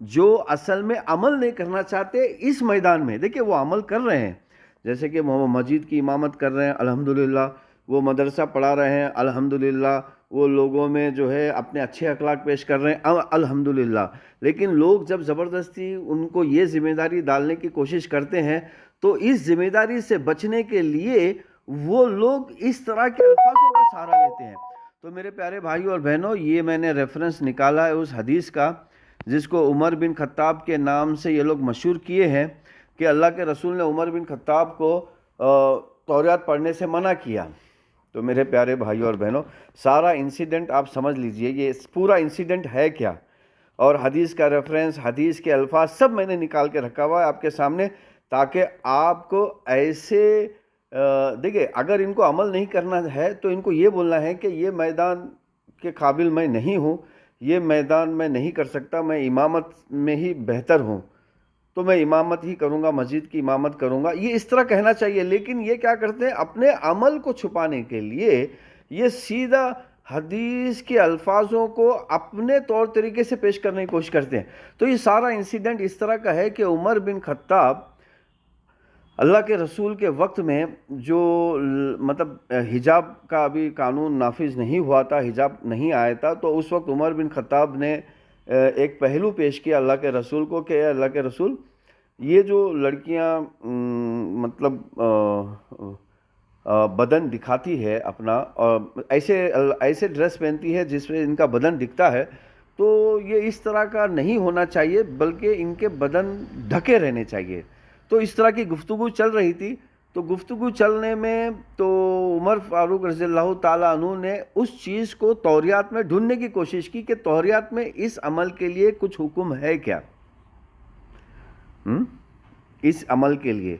جو اصل میں عمل نہیں کرنا چاہتے اس میدان میں. دیکھیں وہ عمل کر رہے ہیں, جیسے کہ وہ مسجد کی امامت کر رہے ہیں الحمدللہ, وہ مدرسہ پڑھا رہے ہیں الحمدللہ, وہ لوگوں میں جو ہے اپنے اچھے اخلاق پیش کر رہے ہیں الحمدللہ. لیکن لوگ جب زبردستی ان کو یہ ذمہ داری ڈالنے کی کوشش کرتے ہیں تو اس ذمہ داری سے بچنے کے لیے وہ لوگ اس طرح کے الفاظوں کا سہارا لیتے ہیں. تو میرے پیارے بھائیوں اور بہنوں, یہ میں نے ریفرنس نکالا ہے اس حدیث کا جس کو عمر بن خطاب کے نام سے یہ لوگ مشہور کیے ہیں کہ اللہ کے رسول نے عمر بن خطاب کو توریات پڑھنے سے منع کیا. تو میرے پیارے بھائیوں اور بہنوں, سارا انسیڈنٹ آپ سمجھ لیجئے, یہ پورا انسیڈنٹ ہے کیا, اور حدیث کا ریفرنس, حدیث کے الفاظ سب میں نے نکال کے رکھا ہوا ہے آپ کے سامنے, تاکہ آپ کو ایسے دیکھیں اگر ان کو عمل نہیں کرنا ہے تو ان کو یہ بولنا ہے کہ یہ میدان کے قابل میں نہیں ہوں, یہ میدان میں نہیں کر سکتا, میں امامت میں ہی بہتر ہوں, تو میں امامت ہی کروں گا, مسجد کی امامت کروں گا, یہ اس طرح کہنا چاہیے. لیکن یہ کیا کرتے ہیں, اپنے عمل کو چھپانے کے لیے یہ سیدھا حدیث کے الفاظوں کو اپنے طور طریقے سے پیش کرنے کی کوشش کرتے ہیں. تو یہ سارا انسیڈنٹ اس طرح کا ہے کہ عمر بن خطاب اللہ کے رسول کے وقت میں جو مطلب حجاب کا ابھی قانون نافذ نہیں ہوا تھا, حجاب نہیں آیا تھا, تو اس وقت عمر بن خطاب نے ایک پہلو پیش کیا اللہ کے رسول کو کہ اللہ کے رسول, یہ جو لڑکیاں مطلب بدن دکھاتی ہے اپنا, اور ایسے ڈریس پہنتی ہے جس میں ان کا بدن دکھتا ہے, تو یہ اس طرح کا نہیں ہونا چاہیے, بلکہ ان کے بدن ڈھکے رہنے چاہیے. تو اس طرح کی گفتگو چل رہی تھی. تو گفتگو چلنے میں تو عمر فاروق رضی اللہ تعالیٰ عنہ نے اس چیز کو توریات میں ڈھونڈنے کی کوشش کی کہ توریات میں اس عمل کے لیے کچھ حکم ہے کیا, اس عمل کے لیے.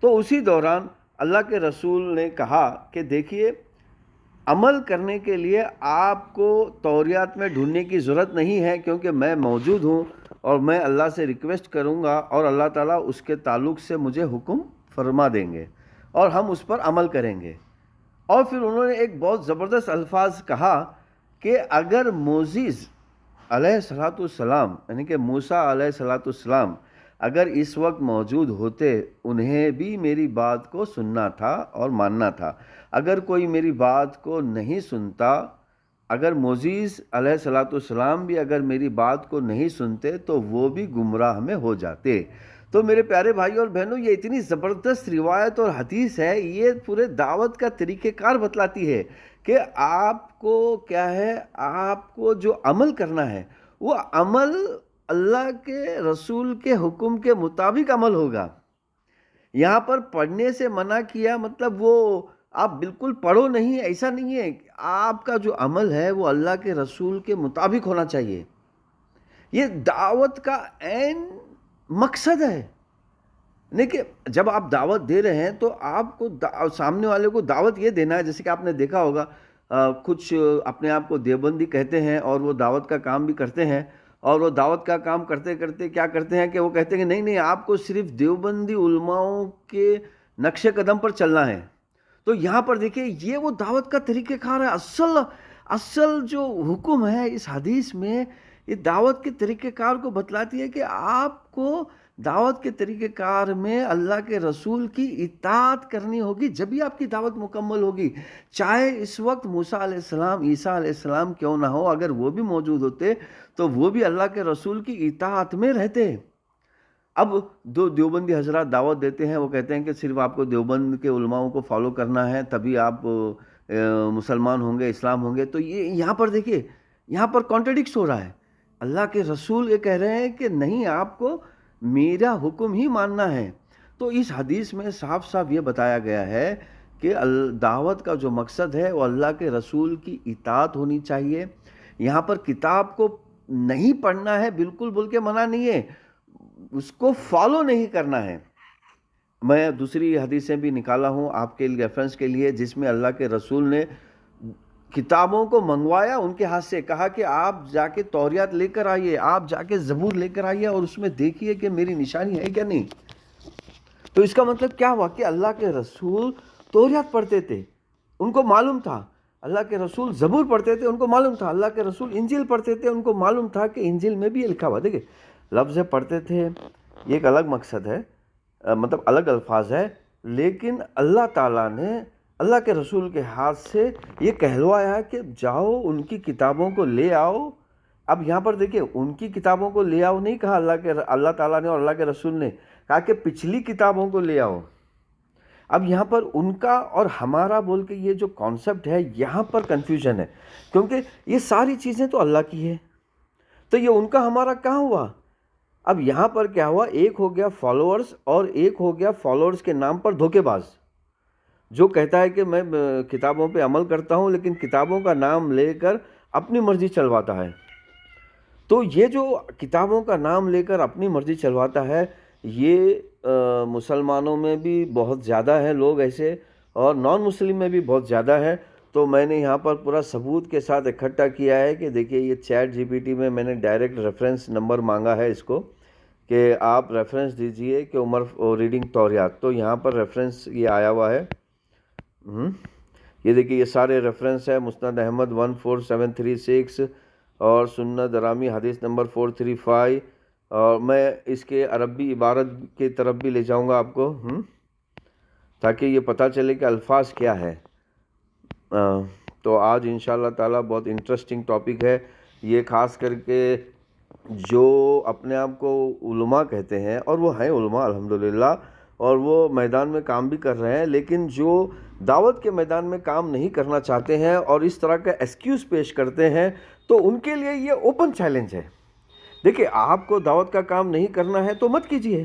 تو اسی دوران اللہ کے رسول نے کہا کہ دیکھیے, عمل کرنے کے لیے آپ کو توریات میں ڈھونڈنے کی ضرورت نہیں ہے, کیونکہ میں موجود ہوں اور میں اللہ سے ریکویسٹ کروں گا اور اللہ تعالیٰ اس کے تعلق سے مجھے حکم فرما دیں گے اور ہم اس پر عمل کریں گے. اور پھر انہوں نے ایک بہت زبردست الفاظ کہا کہ اگر موسیٰ علیہ السلام یعنی کہ موسیٰ علیہ السلام اگر اس وقت موجود ہوتے, انہیں بھی میری بات کو سننا تھا اور ماننا تھا. اگر کوئی میری بات کو نہیں سنتا, اگر موسیٰ علیہ السلام بھی اگر میری بات کو نہیں سنتے تو وہ بھی گمراہ میں ہو جاتے. تو میرے پیارے بھائی اور بہنوں, یہ اتنی زبردست روایت اور حدیث ہے, یہ پورے دعوت کا طریقہ کار بتلاتی ہے کہ آپ کو کیا ہے, آپ کو جو عمل کرنا ہے وہ عمل اللہ کے رسول کے حکم کے مطابق عمل ہوگا. یہاں پر پڑھنے سے منع کیا مطلب وہ آپ بالکل پڑھو نہیں, ایسا نہیں ہے. آپ کا جو عمل ہے وہ اللہ کے رسول کے مطابق ہونا چاہیے. یہ دعوت کا عین مقصد ہے. نہیں کہ جب آپ دعوت دے رہے ہیں تو آپ کو سامنے والے کو دعوت یہ دینا ہے, جیسے کہ آپ نے دیکھا ہوگا کچھ اپنے آپ کو دیوبندی کہتے ہیں اور وہ دعوت کا کام بھی کرتے ہیں, اور وہ دعوت کا کام کرتے کرتے کیا کرتے ہیں کہ وہ کہتے ہیں کہ نہیں آپ کو صرف دیوبندی علماؤں کے نقش قدم پر چلنا ہے. تو یہاں پر دیکھیں یہ وہ دعوت کا طریقہ کار ہے. اصل جو حکم ہے اس حدیث میں, یہ دعوت کے طریقہ کار کو بتلاتی ہے کہ آپ کو دعوت کے طریقہ کار میں اللہ کے رسول کی اطاعت کرنی ہوگی, جب ہی آپ کی دعوت مکمل ہوگی. چاہے اس وقت موسیٰ علیہ السلام, عیسیٰ علیہ السلام کیوں نہ ہو, اگر وہ بھی موجود ہوتے تو وہ بھی اللہ کے رسول کی اطاعت میں رہتے. اب دو دیوبندی حضرات دعوت دیتے ہیں, وہ کہتے ہیں کہ صرف آپ کو دیوبند کے علماؤں کو فالو کرنا ہے تبھی آپ مسلمان ہوں گے, اسلام ہوں گے. تو یہ یہاں پر دیکھیے, یہاں پر کانٹرڈکس ہو رہا ہے. اللہ کے رسول یہ کہہ رہے ہیں کہ نہیں, آپ کو میرا حکم ہی ماننا ہے. تو اس حدیث میں صاف صاف یہ بتایا گیا ہے کہ دعوت کا جو مقصد ہے وہ اللہ کے رسول کی اطاعت ہونی چاہیے. یہاں پر کتاب کو نہیں پڑھنا ہے بالکل بول کے منع نہیں ہے, اس کو فالو نہیں کرنا ہے. میں دوسری حدیثیں بھی نکالا ہوں آپ کے ریفرنس کے لیے, جس میں اللہ کے رسول نے کتابوں کو منگوایا ان کے ہاتھ سے, کہا کہ آپ جا کے توریات لے کر آئیے, آپ جا کے زبور لے کر آئیے اور اس میں دیکھیے کہ میری نشانی ہے کیا نہیں. تو اس کا مطلب کیا ہوا کہ اللہ کے رسول توریات پڑھتے تھے, ان کو معلوم تھا. اللہ کے رسول زبور پڑھتے تھے, ان کو معلوم تھا. اللہ کے رسول انجیل پڑھتے تھے, ان کو معلوم تھا کہ انجیل میں بھی یہ لکھا ہوا. دیکھیں لفظ پڑھتے تھے، یہ ایک الگ مقصد ہے، مطلب الگ الفاظ ہے، لیکن اللہ تعالیٰ نے اللہ کے رسول کے ہاتھ سے یہ کہلوایا ہے کہ جاؤ ان کی کتابوں کو لے آؤ. اب یہاں پر دیکھیں، ان کی کتابوں کو لے آؤ نہیں کہا اللہ تعالیٰ نے اور اللہ کے رسول نے، کہا کہ پچھلی کتابوں کو لے آؤ. اب یہاں پر ان کا اور ہمارا بول کے یہ جو کانسیپٹ ہے، یہاں پر کنفیوژن ہے، کیونکہ یہ ساری چیزیں تو اللہ کی ہے، تو یہ ان کا ہمارا کہاں ہوا؟ اب یہاں پر کیا ہوا، ایک ہو گیا فالوورز اور ایک ہو گیا فالوورز کے نام پر دھوکے باز، جو کہتا ہے کہ میں کتابوں پہ عمل کرتا ہوں لیکن کتابوں کا نام لے کر اپنی مرضی چلواتا ہے. تو یہ جو کتابوں کا نام لے کر اپنی مرضی چلواتا ہے، یہ مسلمانوں میں بھی بہت زیادہ ہیں لوگ ایسے، اور نان مسلم میں بھی بہت زیادہ ہیں. تو میں نے یہاں پر پورا ثبوت کے ساتھ اکٹھا کیا ہے کہ دیکھیے یہ چیٹ جی پی ٹی میں نے ڈائریکٹ ریفرنس نمبر مانگا ہے اس کو کہ آپ ریفرنس دیجئے کہ عمر ریڈنگ توریات، تو یہاں پر ریفرنس یہ آیا ہوا ہے. یہ دیکھیے یہ سارے ریفرنس ہے، مسند احمد 14736 اور سنت درامی حدیث نمبر 435، اور میں اس کے عربی عبارت کی طرف بھی لے جاؤں گا آپ کو، تاکہ یہ پتہ چلے کہ الفاظ کیا ہے. تو آج انشاءاللہ تعالیٰ بہت انٹرسٹنگ ٹاپک ہے یہ، خاص کر کے جو اپنے آپ کو علماء کہتے ہیں، اور وہ ہیں علماء الحمدللہ، اور وہ میدان میں کام بھی کر رہے ہیں، لیکن جو دعوت کے میدان میں کام نہیں کرنا چاہتے ہیں اور اس طرح کا ایکسکیوز پیش کرتے ہیں، تو ان کے لیے یہ اوپن چیلنج ہے. دیکھیں، آپ کو دعوت کا کام نہیں کرنا ہے تو مت کیجیے،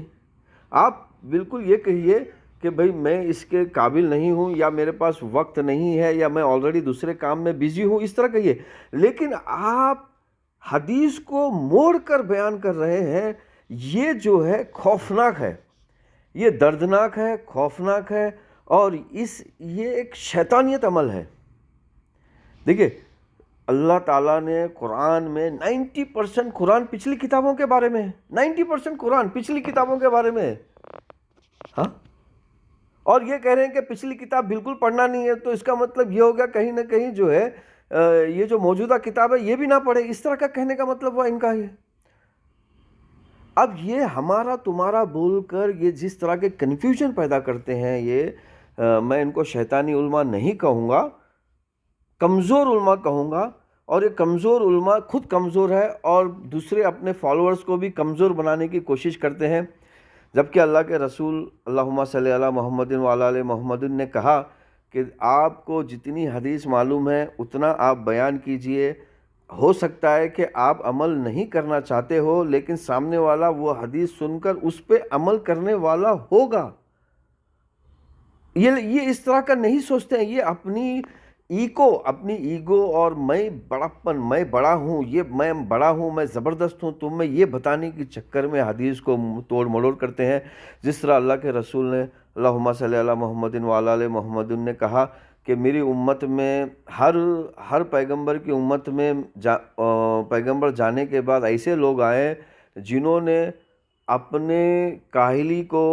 آپ بالکل یہ کہیے کہ بھئی میں اس کے قابل نہیں ہوں، یا میرے پاس وقت نہیں ہے، یا میں آلریڈی دوسرے کام میں بیزی ہوں، اس طرح کہیے. لیکن آپ حدیث کو موڑ کر بیان کر رہے ہیں، یہ جو ہے خوفناک ہے، یہ دردناک ہے، خوفناک ہے، اور یہ ایک شیطانیت عمل ہے. دیکھیے، اللہ تعالیٰ نے قرآن میں 90% قرآن پچھلی کتابوں کے بارے میں ہے، 90% قرآن پچھلی کتابوں کے بارے میں ہے. ہاں، اور یہ کہہ رہے ہیں کہ پچھلی کتاب بالکل پڑھنا نہیں ہے، تو اس کا مطلب یہ ہو گیا کہیں نہ کہیں جو ہے یہ جو موجودہ کتاب ہے یہ بھی نہ پڑھے، اس طرح کا کہنے کا مطلب ہوا ان کا ہے. اب یہ ہمارا تمہارا بول کر یہ جس طرح کے کنفیوژن پیدا کرتے ہیں، یہ میں ان کو شیطانی علماء نہیں کہوں گا، کمزور علماء کہوں گا. اور یہ کمزور علماء خود کمزور ہے اور دوسرے اپنے فالوورز کو بھی کمزور بنانے کی کوشش کرتے ہیں، جبکہ اللہ کے رسول اللہم صلی علی محمد وعلی آل محمد نے کہا کہ آپ کو جتنی حدیث معلوم ہے اتنا آپ بیان کیجئے. ہو سکتا ہے کہ آپ عمل نہیں کرنا چاہتے ہو، لیکن سامنے والا وہ حدیث سن کر اس پہ عمل کرنے والا ہوگا. یہ اس طرح کا نہیں سوچتے ہیں، یہ اپنی ایگو اور میں بڑاپن، میں بڑا ہوں، یہ میں بڑا ہوں، میں زبردست ہوں، تم میں یہ بتانے کی چکر میں حدیث کو توڑ مڑوڑ کرتے ہیں. جس طرح اللہ کے رسول نے اللہم صلی علی محمد وعلی آل محمد نے کہا کہ میری امت میں ہر پیغمبر کی امت میں پیغمبر جانے کے بعد ایسے لوگ آئے جنہوں نے اپنے کاہلی کو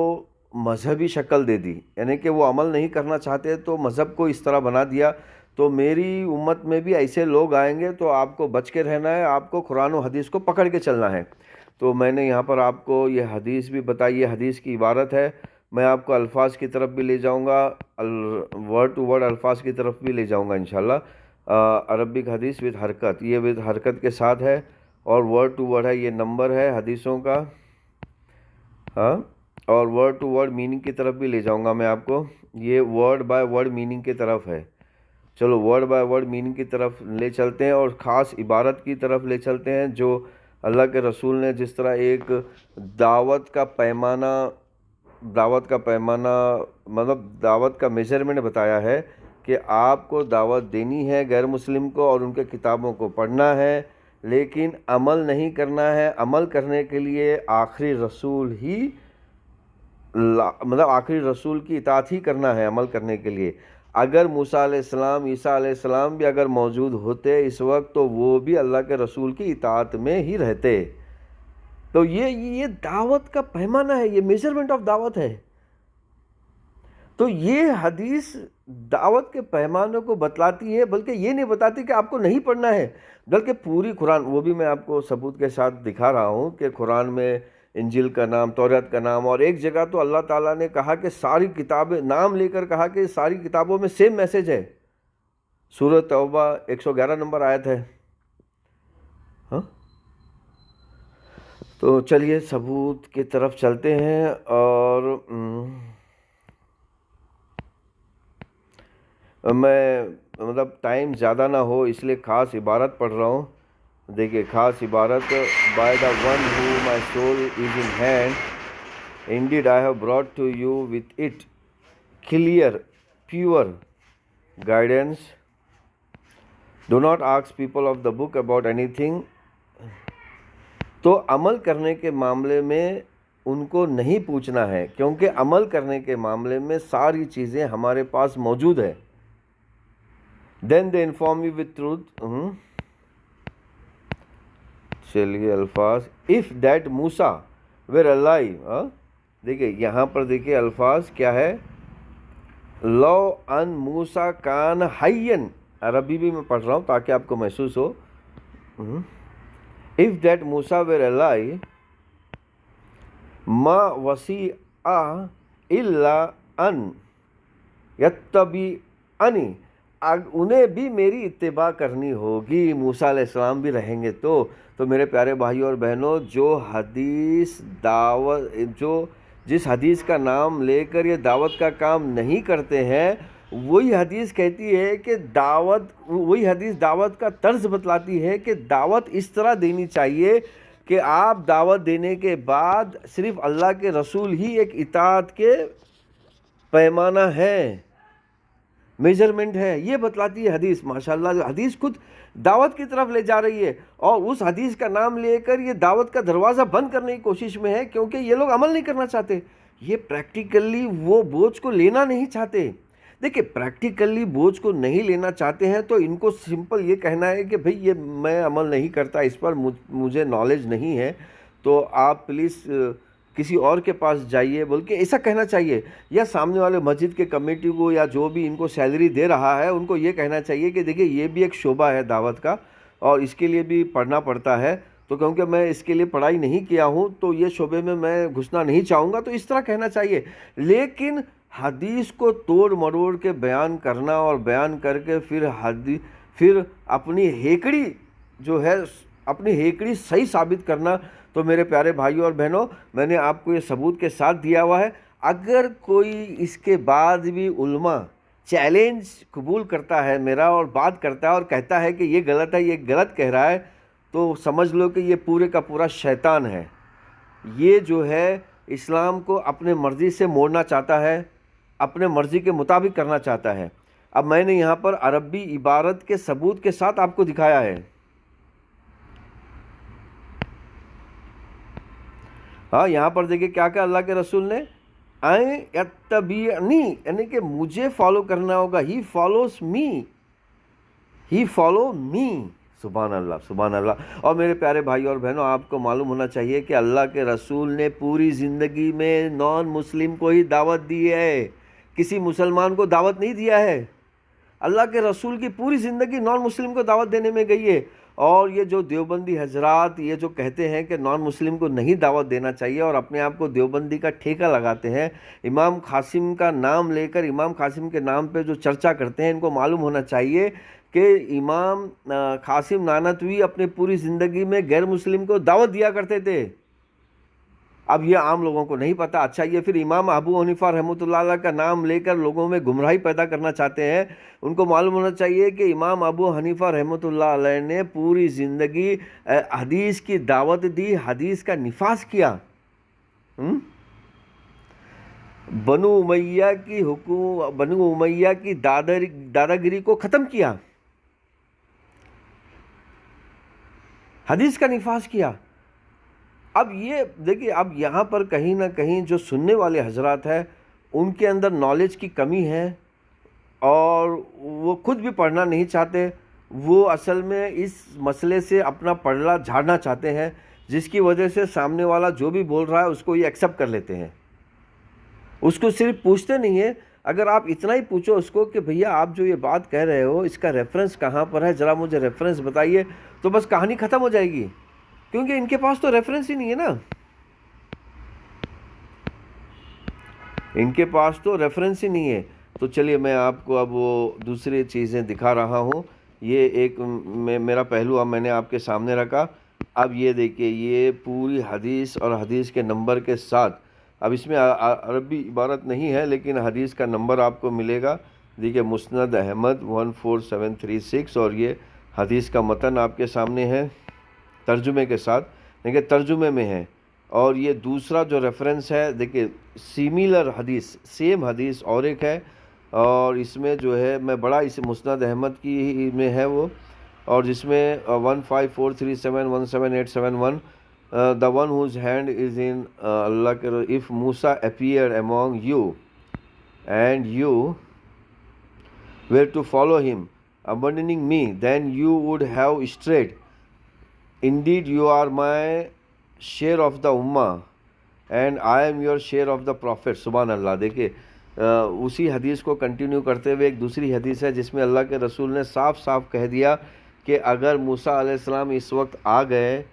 مذہبی شکل دے دی، یعنی کہ وہ عمل نہیں کرنا چاہتے تو مذہب کو اس طرح بنا دیا. تو میری امت میں بھی ایسے لوگ آئیں گے، تو آپ کو بچ کے رہنا ہے، آپ کو قرآن و حدیث کو پکڑ کے چلنا ہے. تو میں نے یہاں پر آپ کو یہ حدیث بھی بتائی، یہ حدیث کی عبارت ہے. میں آپ کو الفاظ کی طرف بھی لے جاؤں گا، ورڈ ٹو ورڈ الفاظ کی طرف بھی لے جاؤں گا انشاءاللہ. عربک حدیث ود حرکت، یہ ود حرکت کے ساتھ ہے، اور ورڈ ٹو ورڈ ہے، یہ نمبر ہے حدیثوں کا. ہاں، اور ورڈ ٹو ورڈ میننگ کی طرف بھی لے جاؤں گا میں آپ کو، یہ ورڈ بائی ورڈ میننگ کی طرف ہے. چلو ورڈ بائی ورڈ میننگ کی طرف لے چلتے ہیں، اور خاص عبارت کی طرف لے چلتے ہیں جو اللہ کے رسول نے جس طرح ایک دعوت کا پیمانہ مطلب دعوت کا میجرمنٹ بتایا ہے کہ آپ کو دعوت دینی ہے غیر مسلم کو اور ان کے کتابوں کو پڑھنا ہے، لیکن عمل نہیں کرنا ہے. عمل کرنے کے لیے آخری رسول کی اطاعت ہی کرنا ہے عمل کرنے کے لیے. اگر موسیٰ علیہ السلام، عیسیٰ علیہ السلام بھی اگر موجود ہوتے اس وقت تو وہ بھی اللہ کے رسول کی اطاعت میں ہی رہتے. تو یہ دعوت کا پیمانہ ہے، یہ میجرمنٹ آف دعوت ہے. تو یہ حدیث دعوت کے پیمانوں کو بتلاتی ہے، بلکہ یہ نہیں بتاتی کہ آپ کو نہیں پڑھنا ہے، بلکہ پوری قرآن، وہ بھی میں آپ کو ثبوت کے ساتھ دکھا رہا ہوں کہ قرآن میں انجیل کا نام، توریت کا نام، اور ایک جگہ تو اللہ تعالیٰ نے کہا کہ ساری کتابیں نام لے کر کہا کہ ساری کتابوں میں سیم میسج ہے۔ سورہ توبہ 111 نمبر آیت ہے۔ ہاں، تو چلیے ثبوت کی طرف چلتے ہیں، اور میں مطلب ٹائم زیادہ نہ ہو اس لیے خاص عبارت پڑھ رہا ہوں۔ دیکھیے خاص عبارت: by the one who my soul is in hand indeed I have brought to you with it clear pure guidance do not ask people of the book about اینی تھنگ۔ تو عمل کرنے کے معاملے میں ان کو نہیں پوچھنا ہے، کیونکہ عمل کرنے کے معاملے میں ساری چیزیں ہمارے پاس موجود ہے۔ Then they inform you with truth. چلیے الفاظ: if that Musa were alive, دیکھیے یہاں پر دیکھیے الفاظ کیا ہے، لو ان موسیٰ کان حیًّا، عربی بھی میں پڑھ رہا ہوں تاکہ آپ کو محسوس ہو۔ If that Musa were alive, ما وسیع الا ان یتبعنی، انہیں بھی میری اتباع کرنی ہوگی، موسیٰ علیہ السلام بھی رہیں گے تو میرے پیارے بھائیوں اور بہنوں، جو حدیث دعوت، جس حدیث کا نام لے کر یہ دعوت کا کام نہیں کرتے ہیں، وہی حدیث کہتی ہے کہ وہی حدیث دعوت کا طرز بتلاتی ہے کہ دعوت اس طرح دینی چاہیے کہ آپ دعوت دینے کے بعد صرف اللہ کے رسول ہی ایک اطاعت کے پیمانہ ہے، میجرمنٹ ہے، یہ بتلاتی ہے حدیث۔ ماشاءاللہ حدیث خود دعوت کی طرف لے جا رہی ہے، اور اس حدیث کا نام لے کر یہ دعوت کا دروازہ بند کرنے کی کوشش میں ہے، کیونکہ یہ لوگ عمل نہیں کرنا چاہتے، یہ پریکٹیکلی وہ بوجھ کو لینا نہیں چاہتے۔ دیکھیں پریکٹیکلی بوجھ کو نہیں لینا چاہتے ہیں تو ان کو سمپل یہ کہنا ہے کہ بھئی یہ میں عمل نہیں کرتا، اس پر مجھے نالج نہیں ہے، تو آپ پلیز کسی اور کے پاس جائیے، بلکہ ایسا کہنا چاہیے، یا سامنے والے مسجد کے کمیٹی کو یا جو بھی ان کو سیلری دے رہا ہے ان کو یہ کہنا چاہیے کہ دیکھیں یہ بھی ایک شعبہ ہے دعوت کا، اور اس کے لیے بھی پڑھنا پڑتا ہے، تو کیونکہ میں اس کے لیے پڑھائی نہیں کیا ہوں تو یہ شعبے میں گھسنا نہیں چاہوں گا، تو اس طرح کہنا چاہیے۔ لیکن حدیث کو توڑ مروڑ کے بیان کرنا اور بیان کر کے پھر اپنی ہیکڑی جو ہے، اپنی ہیکڑی صحیح ثابت کرنا، تو میرے پیارے بھائیوں اور بہنوں، میں نے آپ کو یہ ثبوت کے ساتھ دیا ہوا ہے۔ اگر کوئی اس کے بعد بھی علماء چیلنج قبول کرتا ہے میرا اور بات کرتا ہے اور کہتا ہے کہ یہ غلط ہے، یہ غلط کہہ رہا ہے، تو سمجھ لو کہ یہ پورے کا پورا شیطان ہے، یہ جو ہے اسلام کو اپنے مرضی سے موڑنا چاہتا ہے، اپنے مرضی کے مطابق کرنا چاہتا ہے۔ اب میں نے یہاں پر عربی عبارت کے ثبوت کے ساتھ آپ کو دکھایا ہے۔ ہاں یہاں پر دیکھیں کیا کہ اللہ کے رسول نے آئیں یتبعنی، یعنی کہ مجھے فالو کرنا ہوگا، ہی فالوز می، ہی فالو می۔ سبحان اللہ، سبحان اللہ۔ اور میرے پیارے بھائی اور بہنوں، آپ کو معلوم ہونا چاہیے کہ اللہ کے رسول نے پوری زندگی میں نان مسلم کو ہی دعوت دی ہے، کسی مسلمان کو دعوت نہیں دیا ہے۔ اللہ کے رسول کی پوری زندگی نان مسلم کو دعوت دینے میں گئی ہے، اور یہ جو دیوبندی حضرات یہ جو کہتے ہیں کہ نان مسلم کو نہیں دعوت دینا چاہیے اور اپنے آپ کو دیوبندی کا ٹھیکہ لگاتے ہیں، امام قاسم کا نام لے کر امام قاسم کے نام پہ جو چرچا کرتے ہیں، ان کو معلوم ہونا چاہیے کہ امام قاسم نانوتوی اپنے پوری زندگی میں غیر مسلم کو دعوت دیا کرتے تھے۔ اب یہ عام لوگوں کو نہیں پتہ۔ اچھا، یہ پھر امام ابو حنیفہ رحمۃ اللہ علیہ کا نام لے کر لوگوں میں گمراہی پیدا کرنا چاہتے ہیں۔ ان کو معلوم ہونا چاہیے کہ امام ابو حنیفہ رحمۃ اللہ علیہ نے پوری زندگی حدیث کی دعوت دی، حدیث کا نفاذ کیا، بنو امیہ کی دادا گیری کو ختم کیا، حدیث کا نفاذ کیا۔ اب یہ دیکھیے، اب یہاں پر کہیں نہ کہیں جو سننے والے حضرات ہیں ان کے اندر نالج کی کمی ہے، اور وہ خود بھی پڑھنا نہیں چاہتے، وہ اصل میں اس مسئلے سے اپنا پردہ جھاڑنا چاہتے ہیں، جس کی وجہ سے سامنے والا جو بھی بول رہا ہے اس کو یہ ایکسیپٹ کر لیتے ہیں، اس کو صرف پوچھتے نہیں ہیں اگر آپ اتنا ہی پوچھو اس کو کہ بھیا آپ جو یہ بات کہہ رہے ہو اس کا ریفرنس کہاں پر ہے، ذرا مجھے ریفرنس بتائیے، تو بس کہانی ختم ہو جائے گی، کیونکہ ان کے پاس تو ریفرنس ہی نہیں ہے نا، ان کے پاس تو ریفرنس ہی نہیں ہے۔ تو چلیے میں آپ کو اب وہ دوسری چیزیں دکھا رہا ہوں۔ یہ ایک میرا پہلو اب میں نے آپ کے سامنے رکھا۔ اب یہ دیکھیے، یہ پوری حدیث اور حدیث کے نمبر کے ساتھ، اب اس میں عربی عبارت نہیں ہے لیکن حدیث کا نمبر آپ کو ملے گا۔ دیکھیے مسند احمد 14736، اور یہ حدیث کا متن آپ کے سامنے ہے ترجمے کے ساتھ، دیکھیے ترجمے میں ہے۔ اور یہ دوسرا جو ریفرنس ہے، دیکھیے سیملر حدیث، سیم حدیث اور ایک ہے، اور اس میں جو ہے میں بڑا اس مسند احمد کی میں ہے وہ، اور جس میں 15437177871 the one whose hand is in Allah if Musa appeared among you and you were to follow him abandoning me, then you would have strayed. Indeed you are my share of the ummah and I am your share of the prophet. سبحان اللہ۔ دیکھیے اسی حدیث کو continue کرتے ہوئے ایک دوسری حدیث ہے جس میں اللہ کے رسول نے صاف صاف کہہ دیا کہ اگر موسیٰ علیہ السلام اس وقت آ گئے،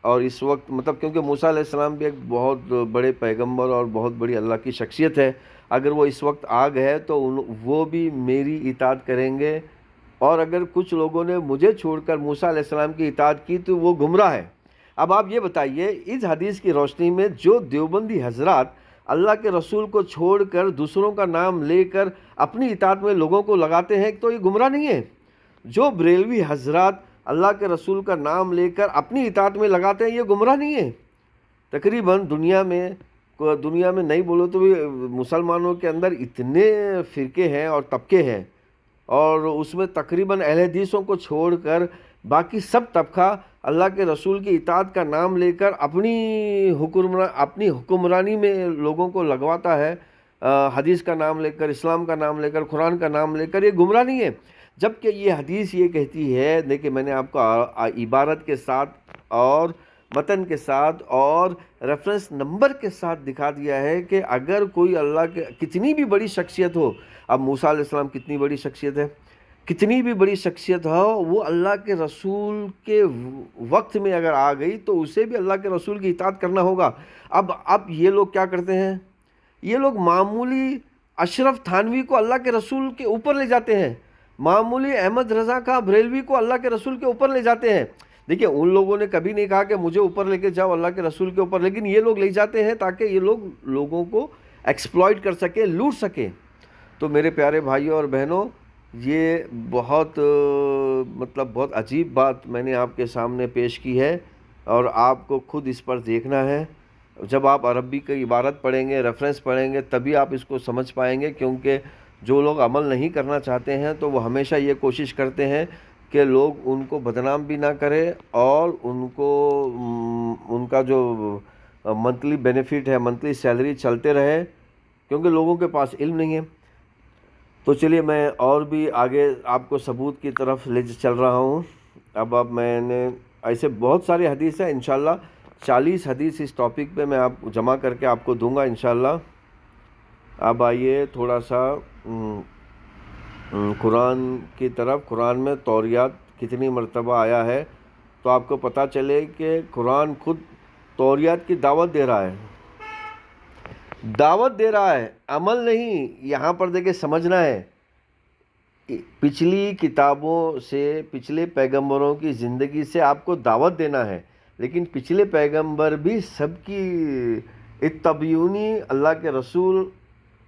اور اس وقت مطلب کیونکہ موسیٰ علیہ السلام بھی ایک بہت بڑے پیغمبر اور بہت بڑی اللہ کی شخصیت ہے، اگر وہ اس وقت آ گئے تو وہ بھی میری اطاعت کریں گے، اور اگر کچھ لوگوں نے مجھے چھوڑ کر موسیٰ علیہ السلام کی اطاعت کی تو وہ گمراہ ہے۔ اب آپ یہ بتائیے، اس حدیث کی روشنی میں جو دیوبندی حضرات اللہ کے رسول کو چھوڑ کر دوسروں کا نام لے کر اپنی اطاعت میں لوگوں کو لگاتے ہیں تو یہ گمراہ نہیں ہے؟ جو بریلوی حضرات اللہ کے رسول کا نام لے کر اپنی اطاعت میں لگاتے ہیں یہ گمراہ نہیں ہے؟ تقریباً دنیا میں نہیں بولو تو بھی مسلمانوں کے اندر اتنے فرقے ہیں اور طبقے ہیں، اور اس میں تقریباً اہل حدیثوں کو چھوڑ کر باقی سب طبقہ اللہ کے رسول کی اطاعت کا نام لے کر اپنی حکمرانی میں لوگوں کو لگواتا ہے، حدیث کا نام لے کر، اسلام کا نام لے کر، قرآن کا نام لے کر، یہ گمراہ نہیں ہے؟ جبکہ یہ حدیث یہ کہتی ہے، دیکھیں میں نے آپ کو عبارت کے ساتھ اور متن کے ساتھ اور ریفرنس نمبر کے ساتھ دکھا دیا ہے کہ اگر کوئی اللہ کے کتنی بھی بڑی شخصیت ہو، اب موسیٰ علیہ السلام کتنی بڑی شخصیت ہے، کتنی بھی بڑی شخصیت ہو، وہ اللہ کے رسول کے وقت میں اگر آ گئی تو اسے بھی اللہ کے رسول کی اطاعت کرنا ہوگا۔ اب یہ لوگ کیا کرتے ہیں؟ یہ لوگ معمولی اشرف تھانوی کو اللہ کے رسول کے اوپر لے جاتے ہیں، معمولی احمد رضا خان بریلوی کو اللہ کے رسول کے اوپر لے جاتے ہیں۔ دیکھیں ان لوگوں نے کبھی نہیں کہا کہ مجھے اوپر لے کے جاؤ اللہ کے رسول کے اوپر، لیکن یہ لوگ لے جاتے ہیں تاکہ یہ لوگوں کو ایکسپلائٹ کر سکے، لوٹ سکے۔ تو میرے پیارے بھائیوں اور بہنوں، یہ بہت بہت عجیب بات میں نے آپ کے سامنے پیش کی ہے، اور آپ کو خود اس پر دیکھنا ہے۔ جب آپ عربی کی عبارت پڑھیں گے، ریفرنس پڑھیں گے، تبھی آپ اس کو سمجھ پائیں گے، کیونکہ جو لوگ عمل نہیں کرنا چاہتے ہیں تو وہ ہمیشہ یہ کوشش کرتے ہیں کہ لوگ ان کو بدنام بھی نہ کرے، اور ان کا جو منتھلی بینیفٹ ہے، منتھلی سیلری چلتے رہے، کیونکہ لوگوں کے پاس علم نہیں ہے۔ تو چلیے میں اور بھی آگے آپ کو ثبوت کی طرف لے چل رہا ہوں۔ اب میں نے ایسے بہت سارے حدیث ہیں، انشاءاللہ 40 حدیث اس ٹاپک پہ میں آپ جمع کر کے آپ کو دوں گا انشاءاللہ۔ اب آئیے تھوڑا سا قرآن کی طرف۔ قرآن میں توریات کتنی مرتبہ آیا ہے تو آپ کو پتہ چلے کہ قرآن خود توریات کی دعوت دے رہا ہے، عمل نہیں۔ یہاں پر دیکھیں سمجھنا ہے، پچھلی کتابوں سے، پچھلے پیغمبروں کی زندگی سے آپ کو دعوت دینا ہے، لیکن پچھلے پیغمبر بھی سب کی اتبعونی، اللہ کے رسول،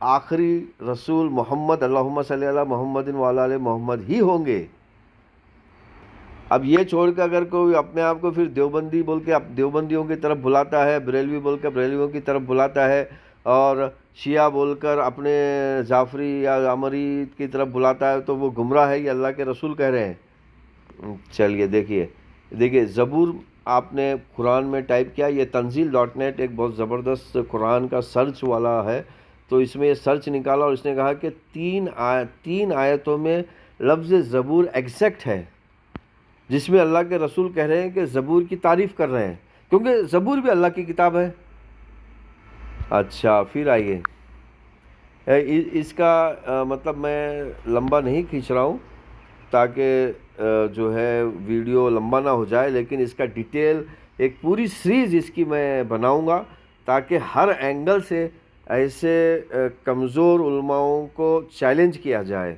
آخری رسول محمد، اللہم صلی علی محمد وعلی آل محمد ہی ہوں گے۔ اب یہ چھوڑ کے اگر کوئی اپنے آپ کو پھر دیوبندی بول کے دیوبندیوں کی طرف بلاتا ہے، بریلوی بول کے بریلویوں کی طرف بلاتا ہے، اور شیعہ بول کر اپنے جعفری یا عمری کی طرف بلاتا ہے، تو وہ گمراہ ہے، یہ اللہ کے رسول کہہ رہے ہیں۔ چلیے دیکھیے زبور آپ نے قرآن میں ٹائپ کیا، یہ تنزیل.net ایک بہت زبردست قرآن کا سرچ والا ہے، تو اس میں یہ سرچ نکالا اور اس نے کہا کہ 3 آیتوں میں لفظ زبور ایگزیکٹ ہے، جس میں اللہ کے رسول کہہ رہے ہیں کہ زبور کی تعریف کر رہے ہیں، کیونکہ زبور بھی اللہ کی کتاب ہے۔ اچھا پھر آئیے، اس کا مطلب میں لمبا نہیں کھینچ رہا ہوں تاکہ جو ہے ویڈیو لمبا نہ ہو جائے، لیکن اس کا ڈیٹیل ایک پوری سیریز اس کی میں بناؤں گا تاکہ ہر اینگل سے ایسے کمزور علماؤں کو چیلنج کیا جائے،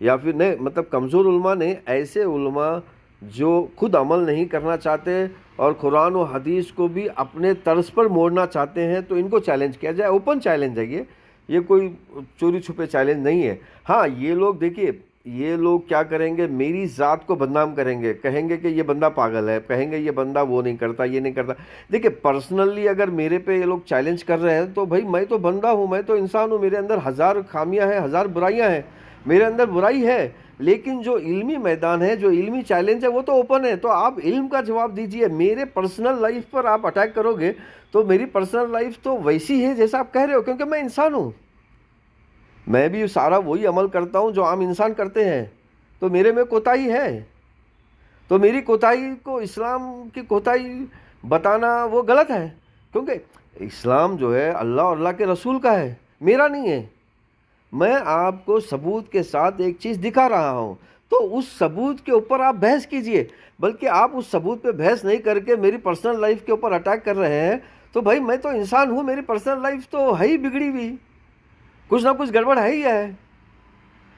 یا پھر نہیں مطلب کمزور علماء نہیں، ایسے علماء جو خود عمل نہیں کرنا چاہتے اور قرآن و حدیث کو بھی اپنے طرز پر موڑنا چاہتے ہیں، تو ان کو چیلنج کیا جائے۔ اوپن چیلنج ہے یہ کوئی چوری چھپے چیلنج نہیں ہے۔ ہاں یہ لوگ دیکھیے، یہ لوگ کیا کریں گے، میری ذات کو بدنام کریں گے، کہیں گے کہ یہ بندہ پاگل ہے، کہیں گے یہ بندہ وہ نہیں کرتا، یہ نہیں کرتا۔ دیکھیے پرسنلی اگر میرے پہ یہ لوگ چیلنج کر رہے ہیں تو بھائی میں تو بندہ ہوں، میں تو انسان ہوں، میرے اندر ہزار خامیاں ہیں، ہزار برائیاں ہیں، میرے اندر برائی ہے، لیکن جو علمی میدان ہے، جو علمی چیلنج ہے وہ تو اوپن ہے۔ تو آپ علم کا جواب دیجئے۔ میرے پرسنل لائف پر آپ اٹیک کرو گے تو میری پرسنل لائف تو ویسی ہے جیسا آپ کہہ رہے ہو، کیونکہ میں انسان ہوں، میں بھی سارا وہی عمل کرتا ہوں جو عام انسان کرتے ہیں، تو میرے میں کوتاہی ہے، تو میری کوتاہی کو اسلام کی کوتاہی بتانا وہ غلط ہے، کیونکہ اسلام جو ہے اللہ اور اللہ کے رسول کا ہے، میرا نہیں ہے۔ میں آپ کو ثبوت کے ساتھ ایک چیز دکھا رہا ہوں، تو اس ثبوت کے اوپر آپ بحث کیجئے، بلکہ آپ اس ثبوت پہ بحث نہیں کر کے میری پرسنل لائف کے اوپر اٹیک کر رہے ہیں، تو بھائی میں تو انسان ہوں، میری پرسنل لائف تو ہے ہی بگڑی ہوئی، کچھ نہ کچھ گڑبڑ ہے ہی ہے۔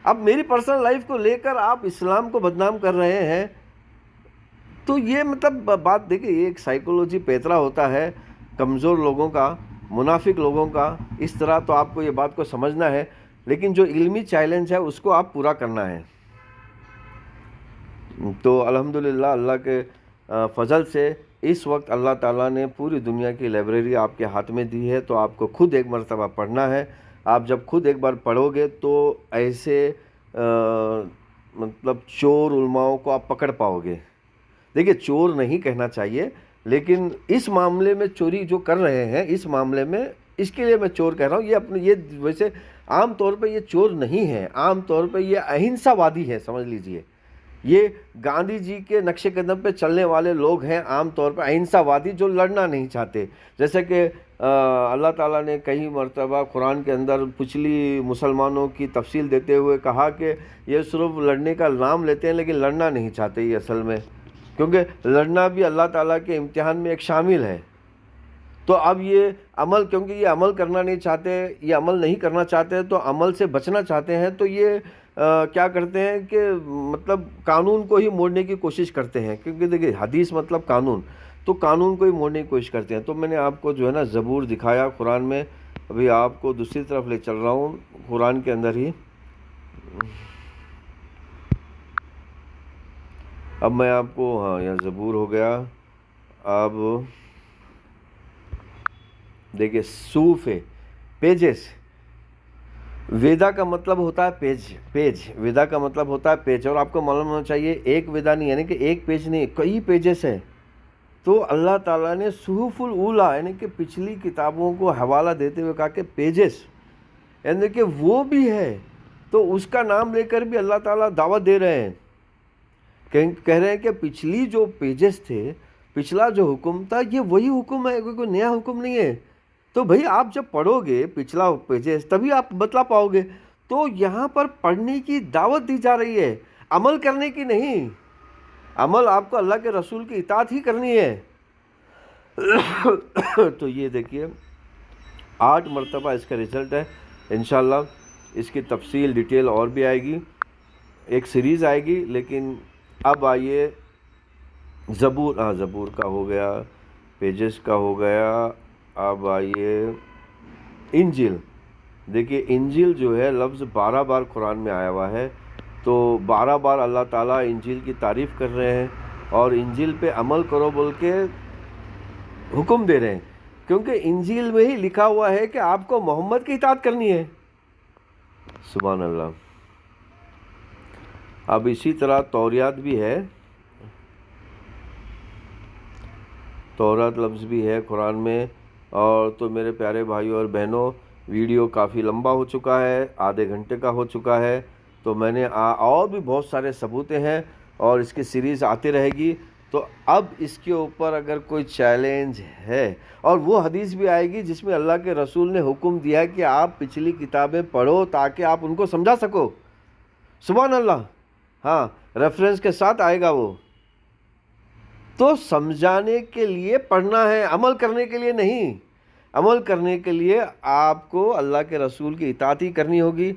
اب میری پرسنل لائف کو لے کر آپ اسلام کو بدنام کر رہے ہیں، تو یہ مطلب بات دیکھیں، یہ ایک سائیکولوجی پیترا ہوتا ہے کمزور لوگوں کا، منافق لوگوں کا، اس طرح تو آپ کو یہ بات کو سمجھنا ہے، لیکن جو علمی چیلنج ہے اس کو آپ پورا کرنا ہے۔ تو الحمدللہ اللہ کے فضل سے اس وقت اللہ تعالیٰ نے پوری دنیا کی لائبریری آپ کے ہاتھ میں دی ہے، تو آپ کو خود ایک مرتبہ پڑھنا ہے۔ آپ جب خود ایک بار پڑھو گے تو ایسے مطلب چور علماؤں کو آپ پکڑ پاؤ گے۔ دیکھیے چور نہیں کہنا چاہیے، لیکن اس معاملے میں چوری جو کر رہے ہیں، اس معاملے میں اس کے لیے میں چور کہہ رہا ہوں، یہ ویسے عام طور پہ یہ چور نہیں ہے، عام طور پہ یہ اہنسا وادی ہے، سمجھ لیجئے۔ یہ گاندھی جی کے نقش قدم پہ چلنے والے لوگ ہیں، عام طور پہ اہنسا وادی، جو لڑنا نہیں چاہتے۔ جیسے کہ اللہ تعالیٰ نے کئی مرتبہ قرآن کے اندر پچھلی مسلمانوں کی تفصیل دیتے ہوئے کہا کہ یہ صرف لڑنے کا نام لیتے ہیں لیکن لڑنا نہیں چاہتے، یہ اصل میں، کیونکہ لڑنا بھی اللہ تعالیٰ کے امتحان میں ایک شامل ہے۔ تو اب یہ عمل، کیونکہ یہ عمل کرنا نہیں چاہتے، یہ عمل نہیں کرنا چاہتے، تو عمل سے بچنا چاہتے ہیں، تو یہ کیا کرتے ہیں کہ مطلب قانون کو ہی موڑنے کی کوشش کرتے ہیں، کیونکہ دیکھیے حدیث مطلب قانون، تو قانون کو ہی موڑنے کی کوشش کرتے ہیں۔ تو میں نے آپ کو جو ہے نا زبور دکھایا قرآن میں، ابھی آپ کو دوسری طرف لے چل رہا ہوں قرآن کے اندر ہی۔ اب میں آپ کو، ہاں یہاں زبور ہو گیا، اب دیکھیے صوف ہے، پیجز، ویدا کا مطلب ہوتا ہے پیج، ویدا کا مطلب ہوتا ہے پیج، اور آپ کو معلوم ہونا چاہیے ایک ویدا نہیں، یعنی کہ ایک پیج نہیں، کئی پیجز ہیں۔ تو اللہ تعالیٰ نے صحف الاولیٰ یعنی کہ پچھلی کتابوں کو حوالہ دیتے ہوئے کہا کہ پیجز، یعنی کہ وہ بھی ہے، تو اس کا نام لے کر بھی اللہ تعالیٰ دعوت دے رہے ہیں، کہہ رہے ہیں کہ پچھلی جو پیجز تھے، پچھلا جو حکم تھا، یہ وہی حکم ہے، کوئی نیا حکم نہیں ہے۔ تو بھئی آپ جب پڑھو گے پچھلا پیجز تبھی آپ بتلا پاؤ گے۔ تو یہاں پر پڑھنے کی دعوت دی جا رہی ہے، عمل کرنے کی نہیں۔ عمل آپ کو اللہ کے رسول کی اطاعت ہی کرنی ہے۔ تو یہ دیکھیے 8 مرتبہ اس کا رزلٹ ہے، انشاءاللہ اس کی تفصیل ڈیٹیل اور بھی آئے گی، ایک سیریز آئے گی۔ لیکن اب آئیے زبور کا ہو گیا، پیجز کا ہو گیا، اب آئیے انجیل۔ دیکھیے انجیل جو ہے لفظ 12 بار قرآن میں آیا ہوا ہے، تو 12 بار اللہ تعالیٰ انجیل کی تعریف کر رہے ہیں اور انجیل پہ عمل کرو بول کے حکم دے رہے ہیں، کیونکہ انجیل میں ہی لکھا ہوا ہے کہ آپ کو محمد کی اطاعت کرنی ہے۔ سبحان اللہ۔ اب اسی طرح توریات بھی ہے، تورات لفظ بھی ہے قرآن میں۔ اور تو میرے پیارے بھائیوں اور بہنوں، ویڈیو کافی لمبا ہو چکا ہے، آدھے گھنٹے کا ہو چکا ہے، تو میں نے اور بھی بہت سارے ثبوتیں ہیں اور اس کی سیریز آتی رہے گی۔ تو اب اس کے اوپر اگر کوئی چیلنج ہے، اور وہ حدیث بھی آئے گی جس میں اللہ کے رسول نے حکم دیا کہ آپ پچھلی کتابیں پڑھو تاکہ آپ ان کو سمجھا سکو. سبحان اللہ. ہاں، ریفرنس کے ساتھ آئے گا وہ. تو سمجھانے کے لیے پڑھنا ہے، عمل کرنے کے لیے نہیں. عمل کرنے کے لیے آپ کو اللہ کے رسول کی اطاعت ہی کرنی ہوگی.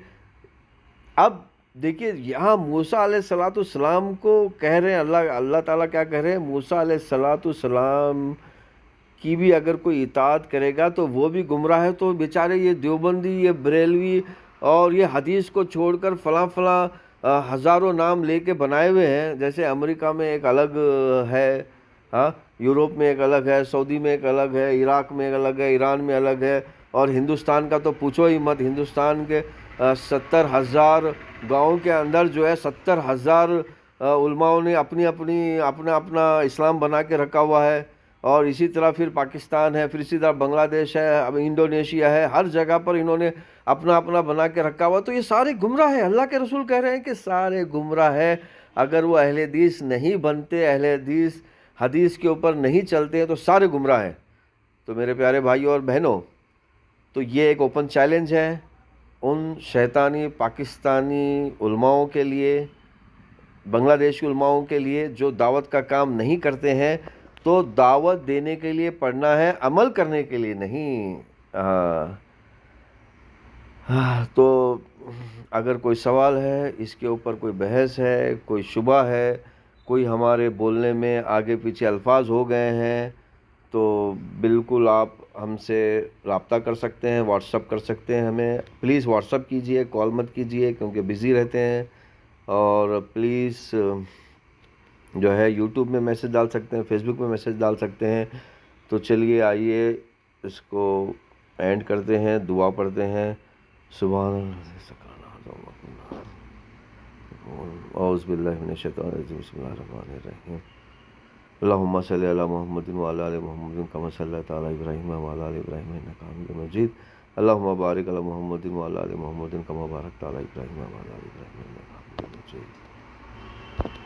اب دیکھیے یہاں موسیٰ علیہ السلام کو کہہ رہے ہیں، اللہ تعالیٰ کیا کہہ رہے ہیں، موسیٰ علیہ السلام کی بھی اگر کوئی اطاعت کرے گا تو وہ بھی گمراہ ہے. تو بیچارے یہ دیوبندی، یہ بریلوی اور یہ حدیث کو چھوڑ کر فلاں فلاں ہزاروں نام لے کے بنائے ہوئے ہیں. جیسے امریکہ میں ایک الگ ہے، ہاں، یوروپ میں ایک الگ ہے، سعودی میں ایک الگ ہے، عراق میں ایک الگ ہے، ایران میں الگ ہے، اور ہندوستان کا تو پوچھو ہی مت. ہندوستان کے 70,000 گاؤں کے اندر جو ہے 70,000 علماؤں نے اپنا اسلام بنا کے رکھا ہوا ہے. اور اسی طرح پھر پاکستان ہے، پھر اسی طرح بنگلہ دیش ہے، اب انڈونیشیا ہے، ہر جگہ پر انہوں نے اپنا بنا کے رکھا ہوا. تو یہ سارے گمراہ ہیں. اللہ کے رسول کہہ رہے ہیں کہ سارے گمراہ ہیں. اگر وہ اہل حدیث نہیں بنتے، اہل حدیث کے اوپر نہیں چلتے ہیں، تو سارے گمراہ ہیں. تو میرے پیارے بھائیوں اور بہنوں، تو یہ ایک اوپن چیلنج ہے ان شیطانی پاکستانی علماؤں کے لیے، بنگلہ دیشی علماؤں کے لیے جو دعوت کا کام نہیں کرتے ہیں. تو دعوت دینے کے لیے پڑھنا ہے، عمل کرنے کے لیے نہیں. تو اگر کوئی سوال ہے، اس کے اوپر کوئی بحث ہے، کوئی شبہ ہے، کوئی ہمارے بولنے میں آگے پیچھے الفاظ ہو گئے ہیں، تو بالکل آپ ہم سے رابطہ کر سکتے ہیں، واٹس اپ کر سکتے ہیں ہمیں. پلیز واٹس اپ کیجئے، کال مت کیجئے کیونکہ بزی رہتے ہیں. اور پلیز جو ہے یوٹیوب میں میسج ڈال سکتے ہیں، فیس بک میں میسج ڈال سکتے ہیں. تو چلیے آئیے اس کو اینڈ کرتے ہیں، دعا پڑھتے ہیں. سبحان اعوذ باللہ من الشیطان الرجیم. بسم اللہ الرحمن الرحیم. اللہم صلی علی محمد وعلی آل محمد کما صلیت علی ابراہیم وعلی آل ابراہیم انک حمید مجید. اللہم بارک علی محمد وعلی آل محمد کما بارکت علی ابراہیم وعلی آل ابراہیم انک حمید مجید.